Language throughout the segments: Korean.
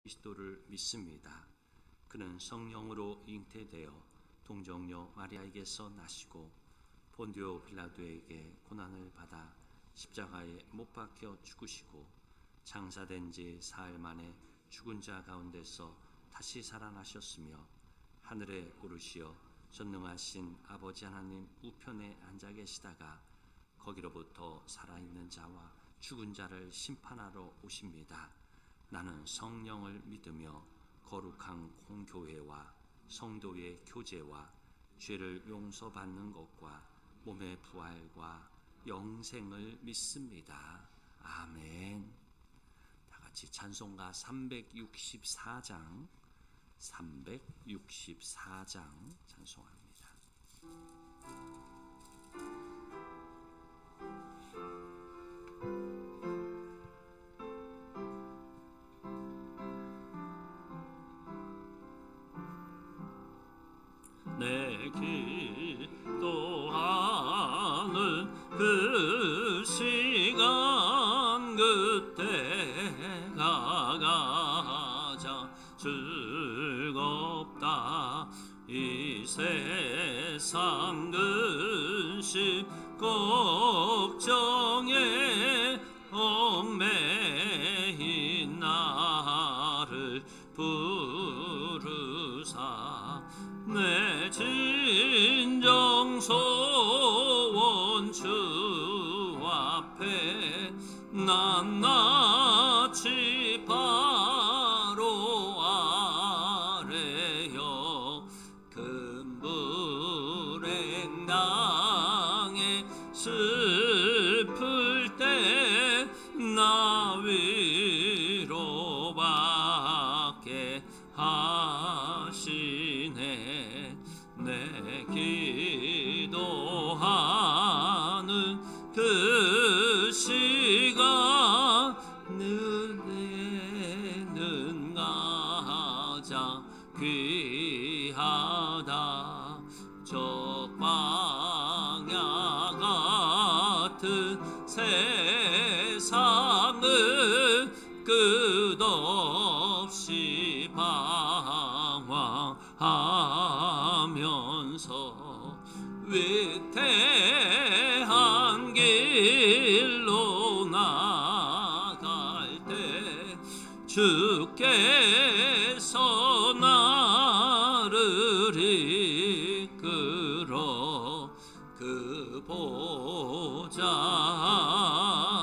그리스도를 믿습니다. 그는 성령으로 잉태되어 동정녀 마리아에게서 나시고 본디오 빌라도에게 고난을 받아 십자가에 못 박혀 죽으시고 장사된 지 사흘 만에 죽은 자 가운데서 다시 살아나셨으며 하늘에 오르시어 전능하신 아버지 하나님 우편에 앉아 계시다가 거기로부터 살아있는 자와 죽은 자를 심판하러 오십니다. 나는 성령을 믿으며 거룩한 공교회와 성도의 교제와 죄를 용서받는 것과 몸의 부활과 영생을 믿습니다. 아멘. 다 같이 찬송가 364장 찬송합니다. 내 기도하는 그 시간 그때가 가장 즐겁다. 이 세상 근심 걱정에 얽매인 나를 부르사 내 진정 소원 주 앞에 낱낱이 바로 아래여 큰 불행당에 슬플 때 나 위로받게 하시네. 내 기도하는 그 시간 은혜는 가장 귀하다. 적방야 같은 세상을 끝없이 방황하면서 위태한 길로 나갈 때 주께서 나를 이끌어 그 보좌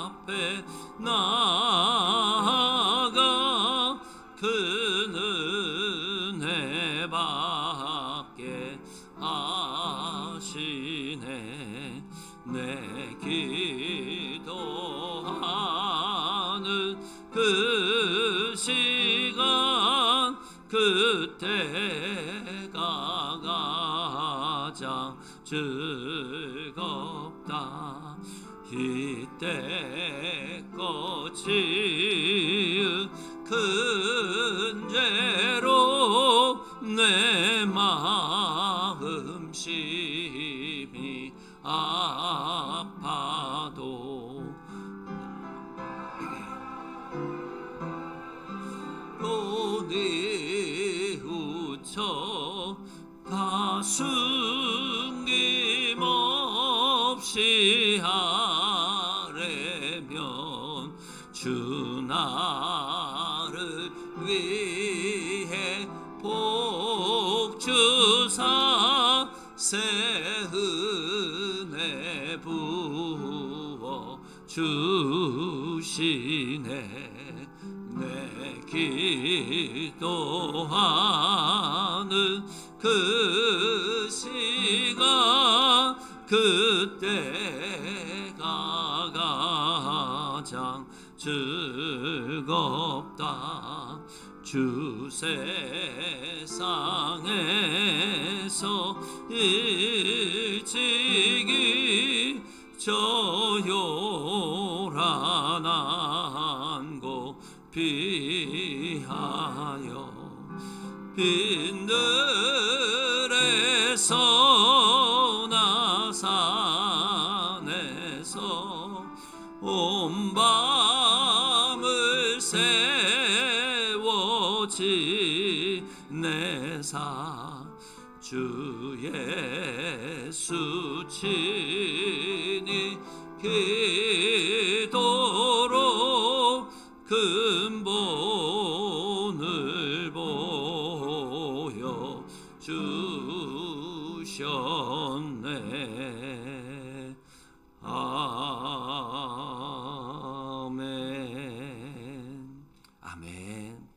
앞에 나아가 그 은혜 받게 하시네. 내 기도하는 그 시간 그때가 가장 즐겁다. 이때껏 지은 큰 죄로 내 마음 심히 아파도 또 뉘우쳐 다 숨김없이 하려면 주 나를 위해 복 주사 새 은혜 부어 주시네. 내 기도하는 그 시간 그때가 가장 즐겁다. 주 세상에서 일찍이 저 요란한 곳 피하여 빈들에서 나 산에서 온 밤을 새워 지내사 주 예수 친히 기도로 근본을 보여 주셨네. 아멘. 아멘.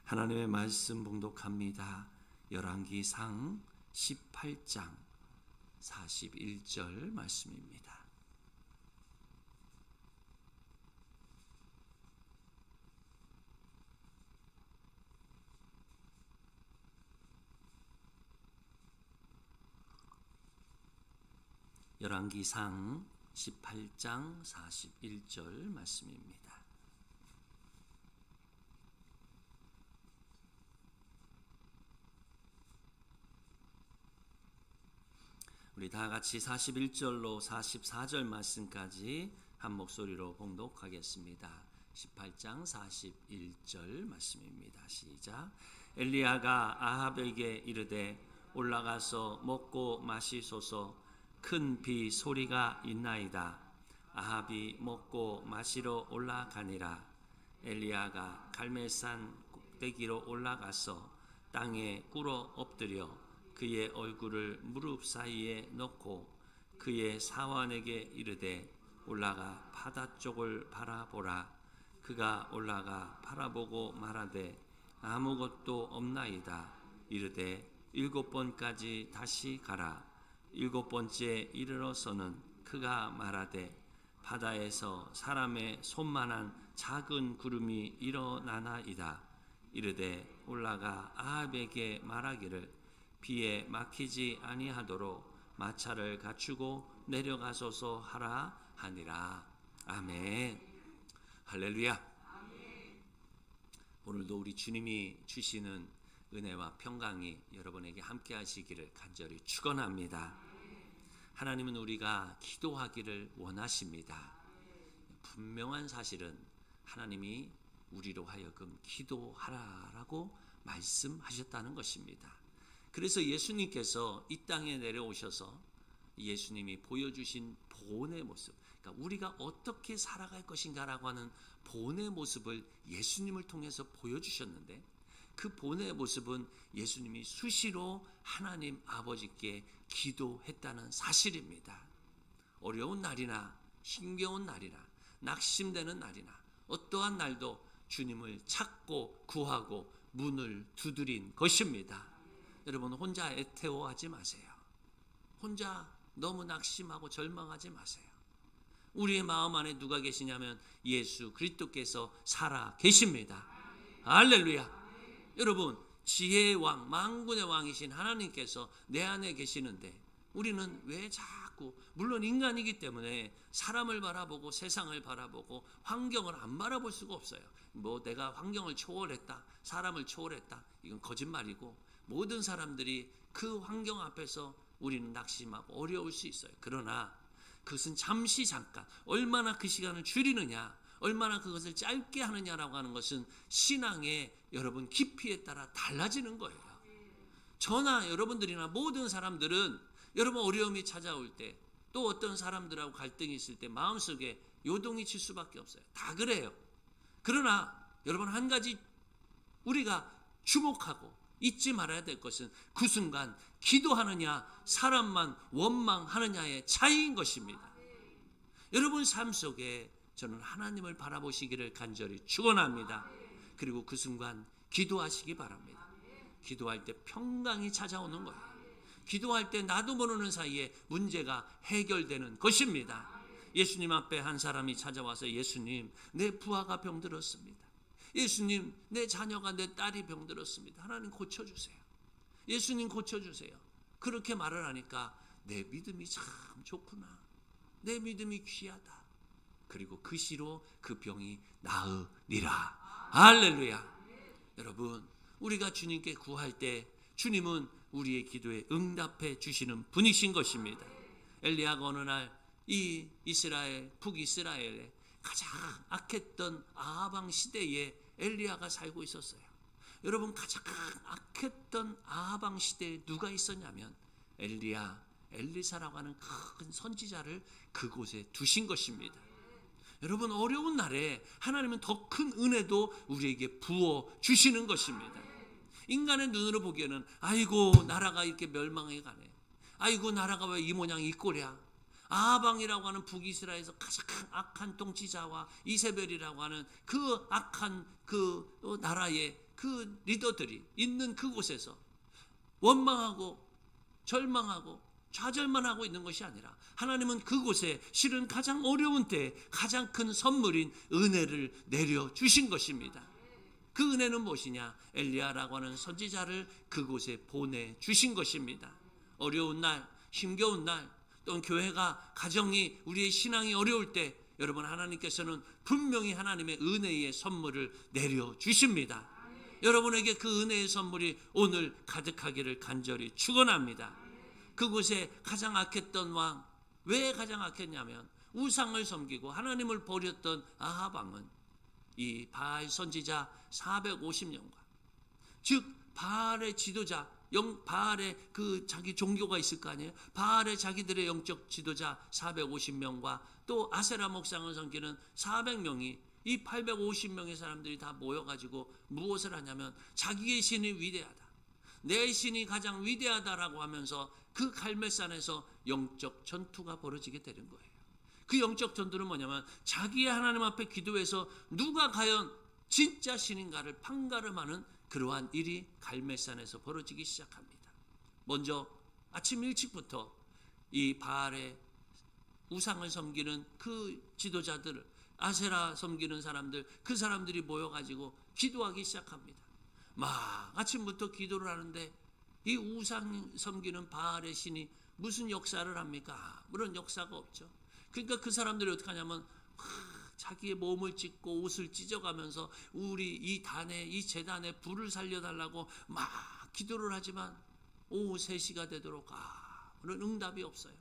하나님의 말씀 봉독합니다. 열왕기상 18장 41절 말씀입니다. 열왕기상 18장 41절 말씀입니다. 우리 다 같이 41절로 44절 말씀까지 한 목소리로 봉독하겠습니다. 18장 41절 말씀입니다. 시작. 엘리야가 아합에게 이르되 올라가서 먹고 마시소서. 큰 비 소리가 있나이다. 아합이 먹고 마시러 올라가니라. 엘리야가 갈멜산 꼭대기로 올라가서 땅에 꿇어 엎드려 그의 얼굴을 무릎 사이에 넣고 그의 사환에게 이르되 올라가 바다 쪽을 바라보라. 그가 올라가 바라보고 말하되 아무것도 없나이다. 이르되 7번까지 다시 가라. 7번째 이르러서는 그가 말하되 바다에서 사람의 손만한 작은 구름이 일어나나이다. 이르되 올라가 아합에게 말하기를 비에 막히지 아니하도록 마차를 갖추고 내려가소서 하라 하니라. 아멘. 할렐루야. 오늘도 우리 주님이 주시는 은혜와 평강이 여러분에게 함께 하시기를 간절히 축원합니다. 하나님은 우리가 기도하기를 원하십니다. 분명한 사실은 하나님이 우리로 하여금 기도하라라고 말씀하셨다는 것입니다. 그래서 예수님께서 이 땅에 내려오셔서 예수님이 보여주신 본의 모습, 그러니까 우리가 어떻게 살아갈 것인가라고 하는 본의 모습을 예수님을 통해서 보여주셨는데, 그 본의 모습은 예수님이 수시로 하나님 아버지께 기도했다는 사실입니다. 어려운 날이나 힘겨운 날이나 낙심되는 날이나 어떠한 날도 주님을 찾고 구하고 문을 두드린 것입니다. 여러분, 혼자 애태워하지 마세요. 혼자 너무 낙심하고 절망하지 마세요. 우리의 마음 안에 누가 계시냐면 예수 그리스도께서 살아 계십니다. 할렐루야. 여러분, 지혜의 왕, 만군의 왕이신 하나님께서 내 안에 계시는데 우리는 왜 자꾸, 물론 인간이기 때문에 사람을 바라보고 세상을 바라보고 환경을 안 바라볼 수가 없어요. 뭐 내가 환경을 초월했다, 사람을 초월했다, 이건 거짓말이고, 모든 사람들이 그 환경 앞에서 우리는 낙심하고 어려울 수 있어요. 그러나 그것은 잠시 잠깐, 얼마나 그 시간을 줄이느냐, 얼마나 그것을 짧게 하느냐라고 하는 것은 신앙의 여러분 깊이에 따라 달라지는 거예요. 저나 여러분들이나 모든 사람들은 여러분 어려움이 찾아올 때, 또 어떤 사람들하고 갈등이 있을 때 마음속에 요동이 칠 수밖에 없어요. 다 그래요. 그러나 여러분, 한 가지 우리가 주목하고 잊지 말아야 될 것은 그 순간 기도하느냐 사람만 원망하느냐의 차이인 것입니다. 여러분 삶 속에 저는 하나님을 바라보시기를 간절히 축원합니다. 그리고 그 순간 기도하시기 바랍니다. 기도할 때 평강이 찾아오는 거예요. 기도할 때 나도 모르는 사이에 문제가 해결되는 것입니다. 예수님 앞에 한 사람이 찾아와서 예수님, 내 부하가 병들었습니다. 예수님, 내 자녀가, 내 딸이 병들었습니다. 하나님 고쳐주세요. 예수님 고쳐주세요. 그렇게 말을 하니까 내 믿음이 참 좋구나, 내 믿음이 귀하다. 그리고 그 시로 그 병이 나으리라. 할렐루야. 여러분, 우리가 주님께 구할 때 주님은 우리의 기도에 응답해 주시는 분이신 것입니다. 엘리야가 어느 날 이 이스라엘, 북이스라엘에 가장 악했던 아합 왕 시대에 엘리야가 살고 있었어요. 여러분 가장 악했던 아방 시대에 누가 있었냐면 엘리야, 엘리사라고 하는 큰 선지자를 그곳에 두신 것입니다. 여러분 어려운 날에 하나님은 더 큰 은혜도 우리에게 부어 주시는 것입니다. 인간의 눈으로 보기에는 아이고 나라가 이렇게 멸망해 가네. 아이고 나라가 왜 이 모양 이 꼴이야. 아방이라고 하는 북이스라엘에서 가장 악한 통치자와 이세벨이라고 하는 그 악한 그 나라의 그 리더들이 있는 그곳에서 원망하고 절망하고 좌절만 하고 있는 것이 아니라 하나님은 그곳에 실은 가장 어려운 때에 가장 큰 선물인 은혜를 내려주신 것입니다. 그 은혜는 무엇이냐? 엘리야라고 하는 선지자를 그곳에 보내주신 것입니다. 어려운 날, 힘겨운 날, 또는 교회가 가정이 우리의 신앙이 어려울 때 여러분 하나님께서는 분명히 하나님의 은혜의 선물을 내려주십니다. 여러분에게 그 은혜의 선물이 오늘 가득하기를 간절히 축원합니다. 그곳에 가장 악했던 왕, 왜 가장 악했냐면 우상을 섬기고 하나님을 버렸던 아합 왕은 이 바알 선지자 450년과 즉 바알의 지도자, 바알의 그 자기 종교가 있을 거 아니에요. 바알의 자기들의 영적 지도자 450명과 또 아세라 목상을 섬기는 400명이 이 850명의 사람들이 다 모여가지고 무엇을 하냐면 자기의 신이 위대하다, 내 신이 가장 위대하다라고 하면서 그 갈멜산에서 영적 전투가 벌어지게 되는 거예요. 그 영적 전투는 뭐냐면 자기의 하나님 앞에 기도해서 누가 과연 진짜 신인가를 판가름하는 그러한 일이 갈멜산에서 벌어지기 시작합니다. 먼저 아침 일찍부터 이 바알의 우상을 섬기는 그 지도자들, 아세라 섬기는 사람들, 그 사람들이 모여가지고 기도하기 시작합니다. 막 아침부터 기도를 하는데 이 우상 섬기는 바알의 신이 무슨 역사를 합니까? 그런 역사가 없죠. 그러니까 그 사람들이 어떻게 하냐면 자기의 몸을 찢고 옷을 찢어가면서 우리 이 단에, 이 제단에 불을 살려달라고 막 기도를 하지만 오후 3시가 되도록 아무런 응답이 없어요.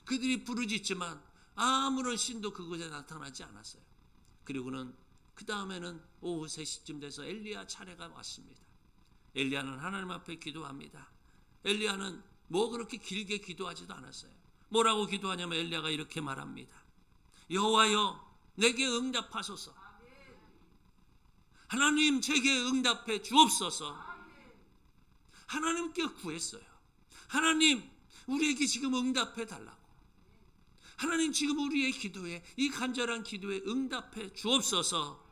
그들이 부르짖지만 아무런 신도 그곳에 나타나지 않았어요. 그리고는 그 다음에는 오후 3시쯤 돼서 엘리야 차례가 왔습니다. 엘리야는 하나님 앞에 기도합니다. 엘리야는 뭐 그렇게 길게 기도하지도 않았어요. 뭐라고 기도하냐면 엘리야가 이렇게 말합니다. 여호와여 내게 응답하소서. 하나님 제게 응답해 주옵소서. 하나님께 구했어요. 하나님 우리에게 지금 응답해 달라고. 하나님 지금 우리의 기도에, 이 간절한 기도에 응답해 주옵소서.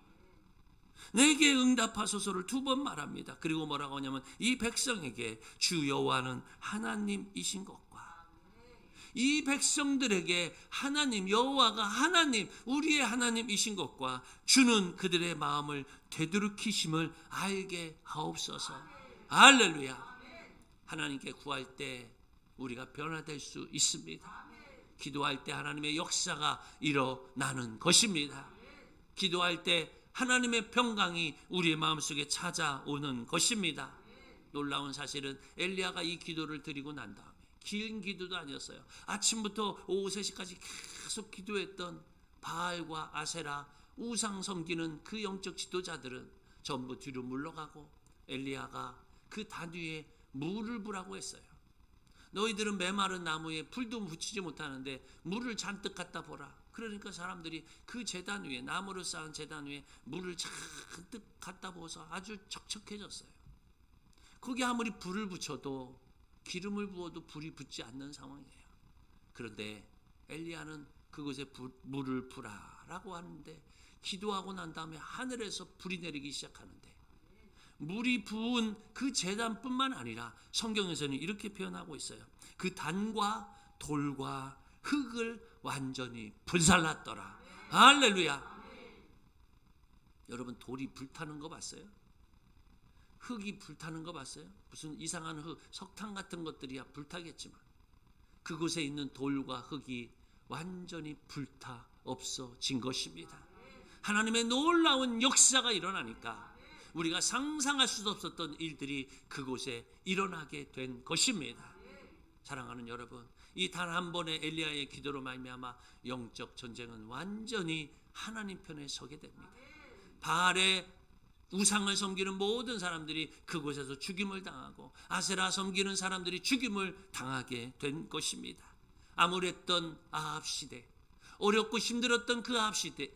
내게 응답하소서를 2번 말합니다. 그리고 뭐라고 하냐면 이 백성에게 주 여호와는 하나님이신 것과 이 백성들에게 하나님 여호와가 하나님 우리의 하나님이신 것과 주는 그들의 마음을 되돌이키심을 알게 하옵소서. 할렐루야. 하나님께 구할 때 우리가 변화될 수 있습니다. 기도할 때 하나님의 역사가 일어나는 것입니다. 기도할 때 하나님의 평강이 우리의 마음속에 찾아오는 것입니다. 놀라운 사실은 엘리야가 이 기도를 드리고 난 다음에 긴 기도도 아니었어요. 아침부터 오후 3시까지 계속 기도했던 바알과 아세라 우상 섬기는 그 영적 지도자들은 전부 뒤로 물러가고 엘리야가 그 단 위에 물을 부라고 했어요. 너희들은 메마른 나무에 풀도 붙이지 못하는데 물을 잔뜩 갖다 보라. 그러니까 사람들이 그 제단 위에, 나무로 쌓은 제단 위에 물을 잔뜩 갖다 부어서 아주 척척해졌어요. 거기 아무리 불을 붙여도 기름을 부어도 불이 붙지 않는 상황이에요. 그런데 엘리야는 그곳에 물을 부라라고 하는데 기도하고 난 다음에 하늘에서 불이 내리기 시작하는데 물이 부은 그 제단뿐만 아니라 성경에서는 이렇게 표현하고 있어요. 그 단과 돌과 흙을 완전히 불살랐더라. 할렐루야. 여러분 돌이 불타는 거 봤어요? 흙이 불타는 거 봤어요? 무슨 이상한 흙, 석탄 같은 것들이야 불타겠지만 그곳에 있는 돌과 흙이 완전히 불타 없어진 것입니다. 하나님의 놀라운 역사가 일어나니까 우리가 상상할 수 없었던 일들이 그곳에 일어나게 된 것입니다. 사랑하는 여러분, 이 단 한 번의 엘리야의 기도로 말미암아 영적 전쟁은 완전히 하나님 편에 서게 됩니다. 바알의 우상을 섬기는 모든 사람들이 그곳에서 죽임을 당하고 아세라 섬기는 사람들이 죽임을 당하게 된 것입니다. 암울했던 아합 시대, 어렵고 힘들었던 그 아합 시대,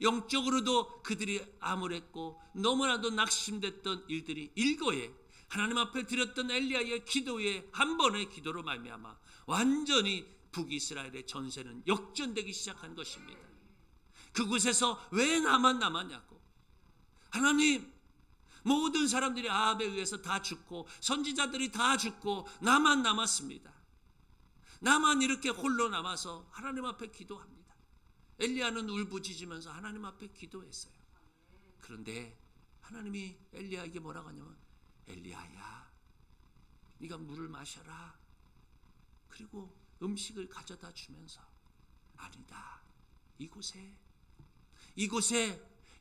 영적으로도 그들이 암울했고 너무나도 낙심됐던 일들이 일거에 하나님 앞에 드렸던 엘리야의 기도의 한 번의 기도로 말미암아 완전히 북이스라엘의 전세는 역전되기 시작한 것입니다. 그곳에서 왜 나만 남았냐고. 하나님, 모든 사람들이 아합에 의해서 다 죽고 선지자들이 다 죽고 나만 남았습니다. 나만 이렇게 홀로 남아서 하나님 앞에 기도합니다. 엘리야는 울부짖으면서 하나님 앞에 기도했어요. 그런데 하나님이 엘리야에게 뭐라고 하냐면, 엘리야야, 네가 물을 마셔라. 그리고 음식을 가져다 주면서, 아니다, 이곳에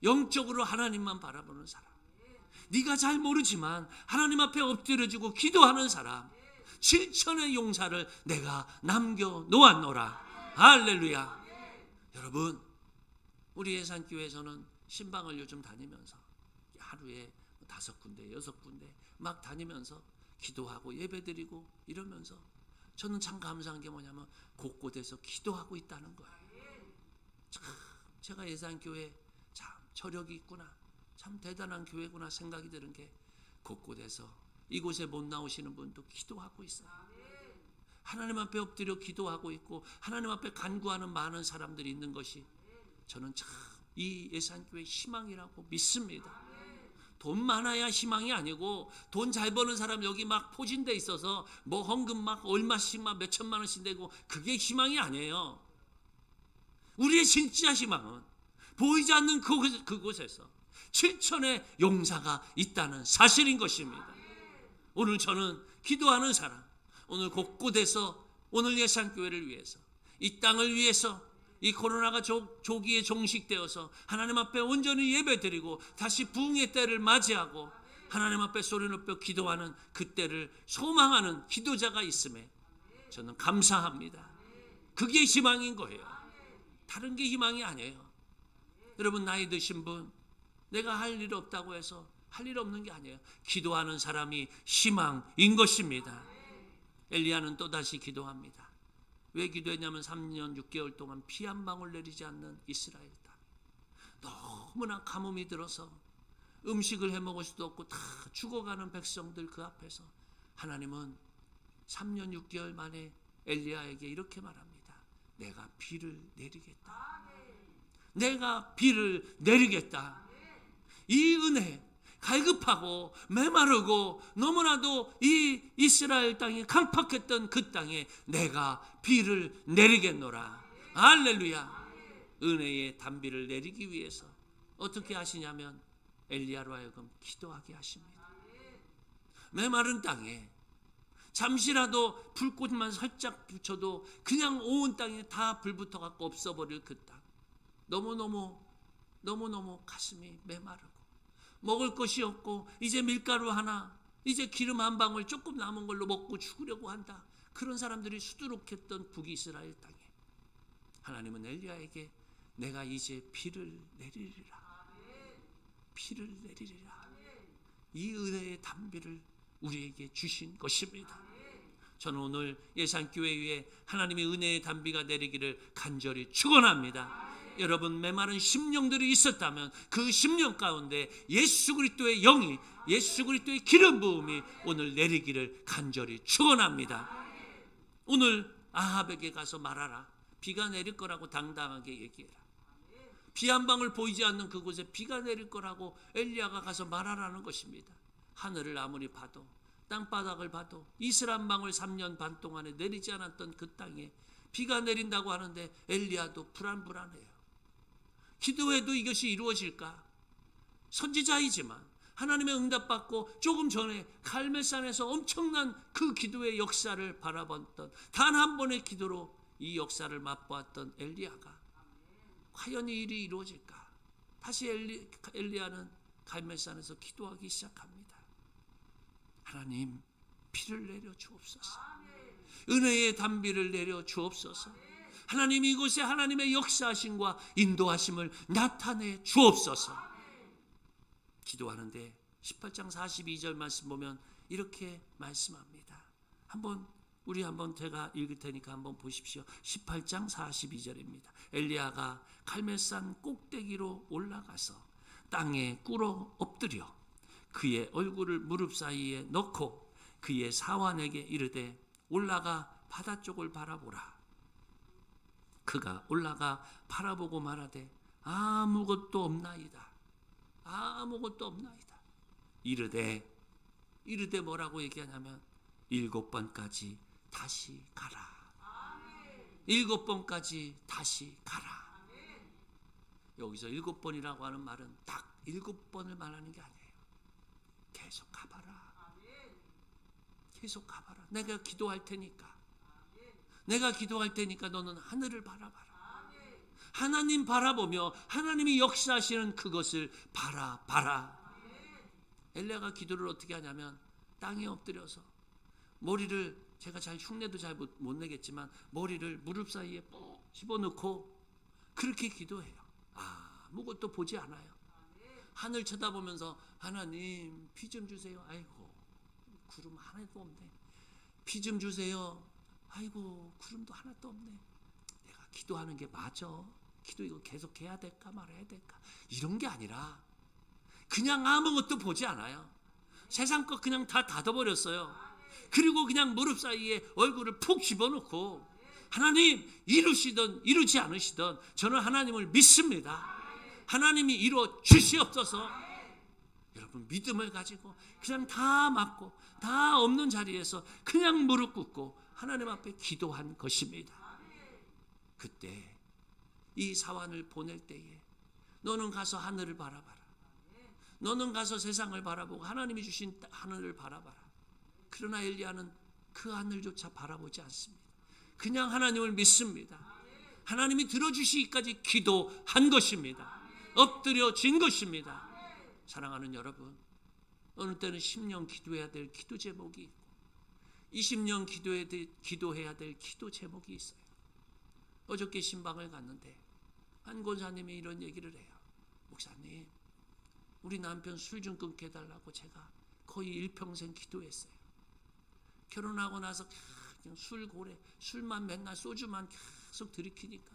영적으로 하나님만 바라보는 사람, 네가 잘 모르지만 하나님 앞에 엎드려지고 기도하는 사람, 7천의 용사를 내가 남겨놓았노라. 할렐루야. 여러분, 우리 예산교회에서는 신방을 요즘 다니면서 하루에 5군데 6군데 막 다니면서 기도하고 예배드리고 이러면서 저는 참 감사한 게 뭐냐면 곳곳에서 기도하고 있다는 거예요. 참 제가 예산교회 참 저력이 있구나, 참 대단한 교회구나 생각이 드는 게 곳곳에서 이곳에 못 나오시는 분도 기도하고 있어요. 하나님 앞에 엎드려 기도하고 있고 하나님 앞에 간구하는 많은 사람들이 있는 것이 저는 참 이 예산교회 희망이라고 믿습니다. 돈 많아야 희망이 아니고, 돈 잘 버는 사람 여기 막 포진돼 있어서 뭐 헌금 막 얼마씩 막 몇천만 원씩 내고 그게 희망이 아니에요. 우리의 진짜 희망은 보이지 않는 그곳에서 7천의 용사가 있다는 사실인 것입니다. 오늘 저는 기도하는 사람, 오늘 곳곳에서 오늘 예산교회를 위해서, 이 땅을 위해서, 이 코로나가 조기에 종식되어서 하나님 앞에 온전히 예배드리고 다시 부흥의 때를 맞이하고 하나님 앞에 소리 높여 기도하는 그 때를 소망하는 기도자가 있음에 저는 감사합니다. 그게 희망인 거예요. 다른 게 희망이 아니에요. 여러분, 나이 드신 분, 내가 할 일 없다고 해서 할 일 없는 게 아니에요. 기도하는 사람이 희망인 것입니다. 엘리야는 또다시 기도합니다. 왜 기도했냐면 3년 6개월 동안 피 한 방울 내리지 않는 이스라엘 땅, 너무나 가뭄이 들어서 음식을 해먹을 수도 없고 다 죽어가는 백성들 그 앞에서 하나님은 3년 6개월 만에 엘리야에게 이렇게 말합니다. 내가 비를 내리겠다. 내가 비를 내리겠다. 이 은혜, 갈급하고 메마르고 너무나도 이 이스라엘 땅이 강팍했던 그 땅에 내가 비를 내리겠노라. 할렐루야. 은혜의 단비를 내리기 위해서 어떻게 하시냐면 엘리야로 하여금 기도하게 하십니다. 메마른 땅에 잠시라도 불꽃만 살짝 붙여도 그냥 온 땅에 다 불붙어갖고 없어버릴 그 땅, 너무너무 가슴이 메마르고 먹을 것이 없고 이제 밀가루 하나, 이제 기름 한 방울 조금 남은 걸로 먹고 죽으려고 한다. 그런 사람들이 수두룩했던 북이스라엘 땅에 하나님은 엘리야에게 내가 이제 비를 내리리라. 비를 내리리라. 이 은혜의 단비를 우리에게 주신 것입니다. 저는 오늘 예산교회 위에 하나님의 은혜의 단비가 내리기를 간절히 축원합니다. 여러분, 메마른 심령들이 있었다면 그 심령 가운데 예수 그리스도의 영이, 예수 그리스도의 기름 부음이 오늘 내리기를 간절히 축원합니다. 오늘 아합에게 가서 말하라. 비가 내릴 거라고 당당하게 얘기해라. 비 한 방울 보이지 않는 그곳에 비가 내릴 거라고 엘리야가 가서 말하라는 것입니다. 하늘을 아무리 봐도, 땅바닥을 봐도 이슬 한 방울 3년 반 동안에 내리지 않았던 그 땅에 비가 내린다고 하는데 엘리야도 불안해요. 기도해도 이것이 이루어질까? 선지자이지만 하나님의 응답받고 조금 전에 갈멜산에서 엄청난 그 기도의 역사를 바라봤던, 단 한 번의 기도로 이 역사를 맛보았던 엘리야가 과연 이 일이 이루어질까? 다시 엘리야는 갈멜산에서 기도하기 시작합니다. 하나님, 비를 내려 주옵소서. 은혜의 단비를 내려 주옵소서. 하나님, 이곳에 하나님의 역사하심과 인도하심을 나타내 주옵소서. 기도하는데 18장 42절 말씀 보면 이렇게 말씀합니다. 우리 한번 제가 읽을 테니까 한번 보십시오. 18장 42절입니다. 엘리야가 갈멜산 꼭대기로 올라가서 땅에 꿇어 엎드려 그의 얼굴을 무릎 사이에 넣고 그의 사환에게 이르되 올라가 바다 쪽을 바라보라. 그가 올라가 바라보고 말하되 아무것도 없나이다. 아무것도 없나이다. 이르되 뭐라고 얘기하냐면 7번까지 다시 가라. 7번까지 다시 가라. 여기서 7번이라고 하는 말은 딱 7번을 말하는 게 아니에요. 계속 가봐라. 계속 가봐라. 내가 기도할 테니까. 내가 기도할 테니까 너는 하늘을 바라봐라. 하나님 바라보며 하나님이 역사하시는 그것을 바라봐라. 엘리야가 기도를 어떻게 하냐면 땅에 엎드려서 머리를, 제가 잘 흉내도 잘 못 내겠지만 머리를 무릎 사이에 꼭 집어넣고 그렇게 기도해요. 아무것도 보지 않아요. 하늘 쳐다보면서 하나님 비 좀 주세요. 아이고 구름 하나도 없네. 비 좀 주세요. 아이고 구름도 하나도 없네. 내가 기도하는 게 맞아? 기도 이거 계속 해야 될까 말아야 될까? 이런 게 아니라 그냥 아무것도 보지 않아요. 세상 것 그냥 다 닫아버렸어요. 그리고 그냥 무릎 사이에 얼굴을 푹 집어넣고 하나님 이루시든 이루지 않으시든 저는 하나님을 믿습니다. 하나님이 이루어 주시옵소서. 여러분 믿음을 가지고 그냥 다 맞고 다 없는 자리에서 그냥 무릎 꿇고 하나님 앞에 기도한 것입니다. 그때 이 사환을 보낼 때에 너는 가서 하늘을 바라봐라. 너는 가서 세상을 바라보고 하나님이 주신 하늘을 바라봐라. 그러나 엘리야는 그 하늘조차 바라보지 않습니다. 그냥 하나님을 믿습니다. 하나님이 들어주시기까지 기도한 것입니다. 엎드려진 것입니다. 사랑하는 여러분, 어느 때는 10년 기도해야 될 기도 제목이 있고 20년 기도해야 될 기도 제목이 있어요. 어저께 신방을 갔는데 한 권사님이 이런 얘기를 해요. 목사님, 우리 남편 술 좀 끊게 해달라고 제가 거의 일평생 기도했어요. 결혼하고 나서 그냥 술만 맨날 소주만 계속 들이키니까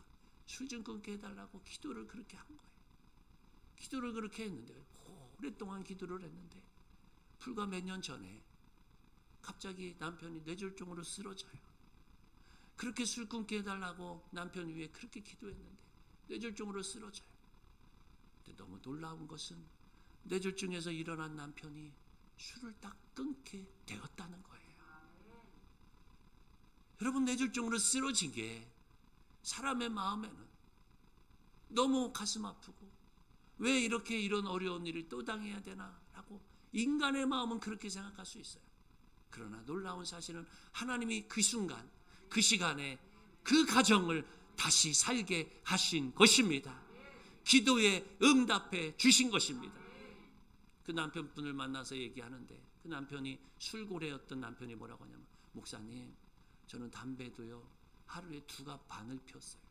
술 좀 끊게 해달라고 기도를 그렇게 한 거예요. 기도를 그렇게 했는데 오랫동안 기도를 했는데 불과 몇 년 전에 갑자기 남편이 뇌졸중으로 쓰러져요. 그렇게 술 끊게 해달라고 남편 위해 그렇게 기도했는데 뇌졸중으로 쓰러져요. 근데 너무 놀라운 것은 뇌졸중에서 일어난 남편이 술을 딱 끊게 되었다는 거예요. 여러분, 뇌졸중으로 쓰러진 게 사람의 마음에는 너무 가슴 아프고 왜 이렇게 이런 어려운 일을 또 당해야 되나 라고 인간의 마음은 그렇게 생각할 수 있어요. 그러나 놀라운 사실은 하나님이 그 순간 그 시간에 그 가정을 다시 살게 하신 것입니다. 기도에 응답해 주신 것입니다. 그 남편분을 만나서 얘기하는데 그 남편이 술고래였던 남편이 뭐라고 하냐면 목사님, 저는 담배도요 하루에 2갑 반을 폈어요.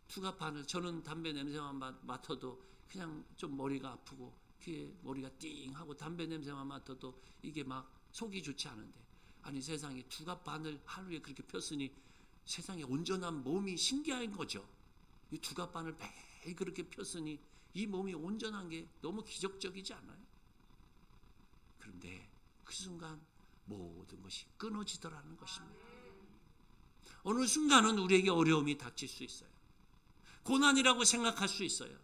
2갑 반을. 저는 담배 냄새만 맡아도 그냥 좀 머리가 아프고 귀에 머리가 띵하고 담배 냄새만 맡아도 이게 막 속이 좋지 않은데 아니 세상에 2갑 반을 하루에 그렇게 폈으니 세상에 온전한 몸이 신기한 거죠. 이 2갑 반을 매일 그렇게 폈으니 이 몸이 온전한 게 너무 기적적이지 않아요? 그런데 그 순간 모든 것이 끊어지더라는 것입니다. 어느 순간은 우리에게 어려움이 닥칠 수 있어요. 고난이라고 생각할 수 있어요.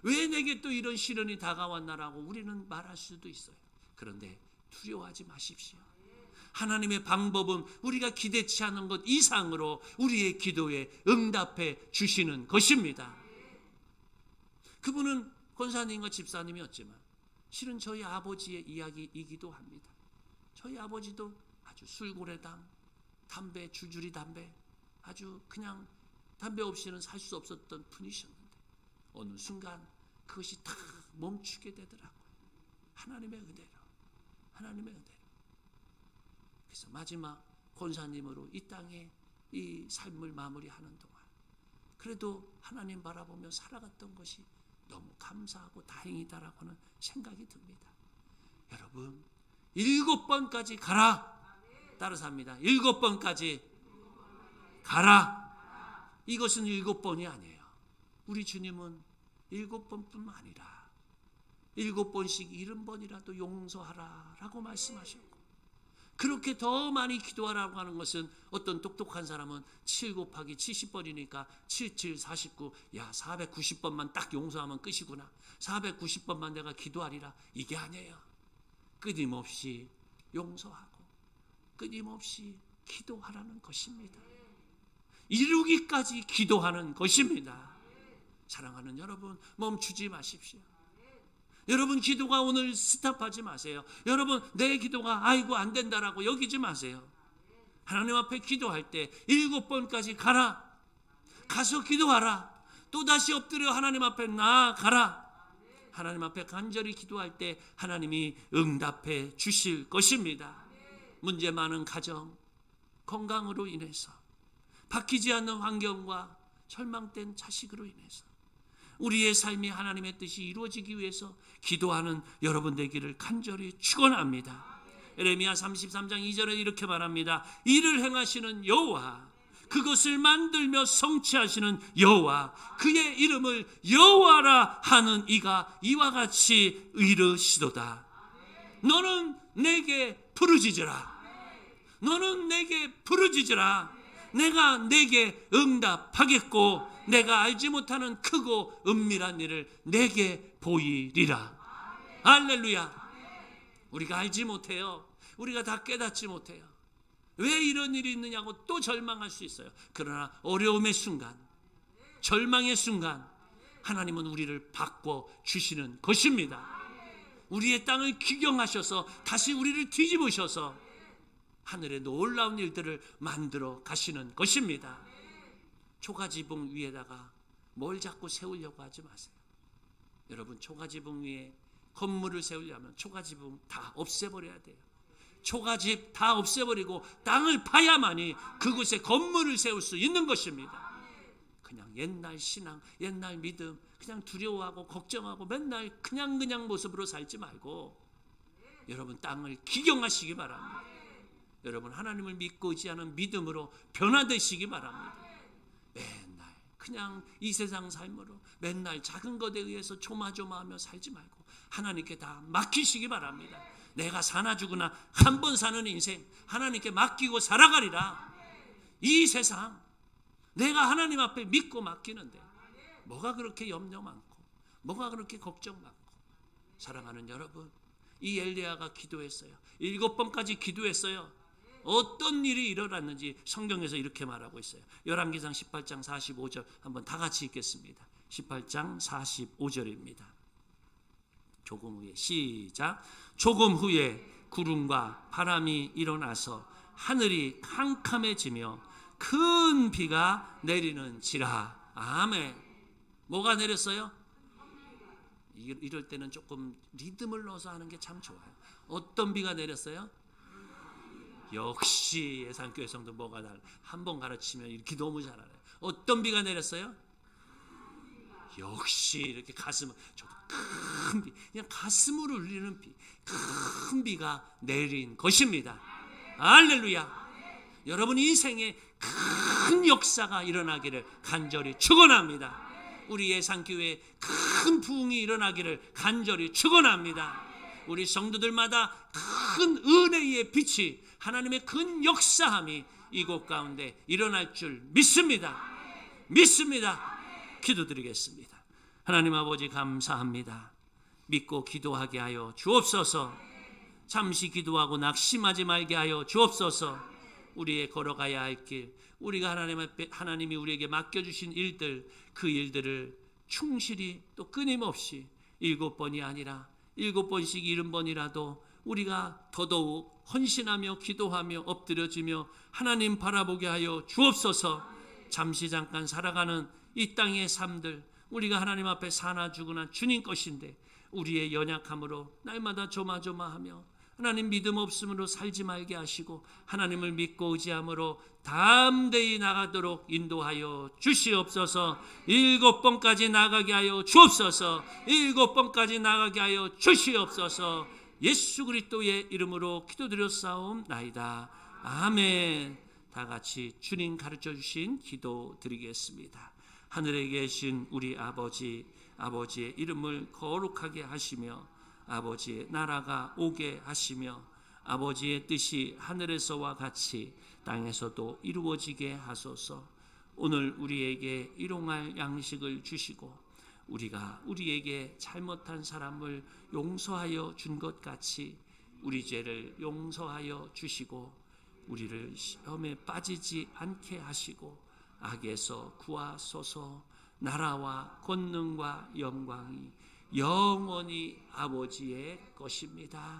왜 내게 또 이런 시련이 다가왔나라고 우리는 말할 수도 있어요. 그런데 두려워하지 마십시오. 하나님의 방법은 우리가 기대치 않은 것 이상으로 우리의 기도에 응답해 주시는 것입니다. 그분은 권사님과 집사님이었지만 실은 저희 아버지의 이야기이기도 합니다. 저희 아버지도 아주 술고래당, 담배, 줄줄이 담배, 아주 그냥 담배 없이는 살 수 없었던 분이셨는데 어느 순간 그것이 다 멈추게 되더라고요. 하나님의 은혜로. 하나님의 은혜로. 그래서 마지막 권사님으로 이 땅에 이 삶을 마무리하는 동안 그래도 하나님 바라보며 살아갔던 것이 너무 감사하고 다행이다라고 하는 생각이 듭니다. 여러분 7번까지 가라. 따라서 합니다. 7번까지 가라. 이것은 7번이 아니에요. 우리 주님은 7번뿐만 아니라 7번씩 70번이라도 용서하라 라고 말씀하셨고, 그렇게 더 많이 기도하라고 하는 것은 어떤 똑똑한 사람은 7 곱하기 70번이니까 77, 49, 야 490번만 딱 용서하면 끝이구나, 490번만 내가 기도하리라, 이게 아니에요. 끊임없이 용서하고 끊임없이 기도하라는 것입니다. 이루기까지 기도하는 것입니다. 사랑하는 여러분, 멈추지 마십시오. 여러분 기도가 오늘 스탑하지 마세요. 여러분 내 기도가 아이고 안 된다라고 여기지 마세요. 하나님 앞에 기도할 때 7번까지 가라. 가서 기도하라. 또다시 엎드려 하나님 앞에 나아가라. 하나님 앞에 간절히 기도할 때 하나님이 응답해 주실 것입니다. 문제 많은 가정, 건강으로 인해서, 바뀌지 않는 환경과 절망된 자식으로 인해서 우리의 삶이 하나님의 뜻이 이루어지기 위해서 기도하는 여러분 되기를 간절히 축원합니다. 예레미야 33장 2절에 이렇게 말합니다. 이를 행하시는 여호와, 그것을 만들며 성취하시는 여호와, 그의 이름을 여호와라 하는 이가 이와 같이 이르시도다. 너는 내게 부르짖으라. 너는 내게 부르짖으라. 내가 내게 응답하겠고 내가 알지 못하는 크고 은밀한 일을 내게 보이리라. 할렐루야. 우리가 알지 못해요. 우리가 다 깨닫지 못해요. 왜 이런 일이 있느냐고 또 절망할 수 있어요. 그러나 어려움의 순간, 절망의 순간 하나님은 우리를 바꿔주시는 것입니다. 우리의 땅을 기경하셔서 다시 우리를 뒤집으셔서 하늘의 놀라운 일들을 만들어 가시는 것입니다. 초가지붕 위에다가 뭘 자꾸 세우려고 하지 마세요. 여러분 초가지붕 위에 건물을 세우려면 초가지붕 다 없애버려야 돼요. 초가집 다 없애버리고 땅을 파야만이 그곳에 건물을 세울 수 있는 것입니다. 그냥 옛날 신앙, 옛날 믿음, 그냥 두려워하고 걱정하고 맨날 그냥 모습으로 살지 말고 여러분 땅을 기경하시기 바랍니다. 여러분 하나님을 믿고 의지하는 믿음으로 변화되시기 바랍니다. 맨날 그냥 이 세상 삶으로 맨날 작은 것에 의해서 조마조마하며 살지 말고 하나님께 다 맡기시기 바랍니다. 내가 사나 죽으나 한 번 사는 인생 하나님께 맡기고 살아가리라. 이 세상 내가 하나님 앞에 믿고 맡기는데 뭐가 그렇게 염려 많고 뭐가 그렇게 걱정 많고. 사랑하는 여러분, 이 엘리야가 기도했어요. 7번까지 기도했어요. 어떤 일이 일어났는지 성경에서 이렇게 말하고 있어요. 열왕기상 18장 45절 한번 다 같이 읽겠습니다. 18장 45절입니다. 조금 후에 시작. 조금 후에 구름과 바람이 일어나서 하늘이 캄캄해지며 큰 비가 내리는지라. 아멘. 뭐가 내렸어요? 이럴 때는 조금 리듬을 넣어서 하는 게 참 좋아요. 어떤 비가 내렸어요? 역시 예산교회 성도 뭐가 달라. 한번 가르치면 이렇게 너무 잘 알아요. 어떤 비가 내렸어요? 역시 이렇게 가슴, 저도 큰 비, 그냥 가슴으로 울리는 비, 큰 비가 내린 것입니다. 할렐루야. 여러분 인생에 큰 역사가 일어나기를 간절히 축원합니다. 우리 예산교회에 큰 부흥이 일어나기를 간절히 축원합니다. 우리 성도들마다 큰 은혜의 빛이, 하나님의 큰 역사함이 이곳 가운데 일어날 줄 믿습니다. 믿습니다. 기도드리겠습니다. 하나님 아버지 감사합니다. 믿고 기도하게 하여 주옵소서. 잠시 기도하고 낙심하지 말게 하여 주옵소서. 우리의 걸어가야 할 길, 우리가 하나님이 우리에게 맡겨주신 일들, 그 일들을 충실히 또 끊임없이 7번이 아니라 7번씩 70번이라도 우리가 더더욱 헌신하며 기도하며 엎드려지며 하나님 바라보게 하여 주옵소서. 잠시 잠깐 살아가는 이 땅의 삶들, 우리가 하나님 앞에 사나 죽으나 주님 것인데 우리의 연약함으로 날마다 조마조마하며 하나님 믿음 없음으로 살지 말게 하시고 하나님을 믿고 의지함으로 담대히 나가도록 인도하여 주시옵소서. 7번까지 나가게 하여 주옵소서. 7번까지 나가게 하여 주시옵소서. 예수 그리스도의 이름으로 기도드렸사옵나이다. 아멘. 다 같이 주님 가르쳐 주신 기도 드리겠습니다. 하늘에 계신 우리 아버지, 아버지의 이름을 거룩하게 하시며 아버지의 나라가 오게 하시며 아버지의 뜻이 하늘에서와 같이 땅에서도 이루어지게 하소서. 오늘 우리에게 일용할 양식을 주시고 우리가 우리에게 잘못한 사람을 용서하여 준 것 같이 우리 죄를 용서하여 주시고 우리를 시험에 빠지지 않게 하시고 악에서 구하소서. 나라와 권능과 영광이 영원히 아버지의 것입니다.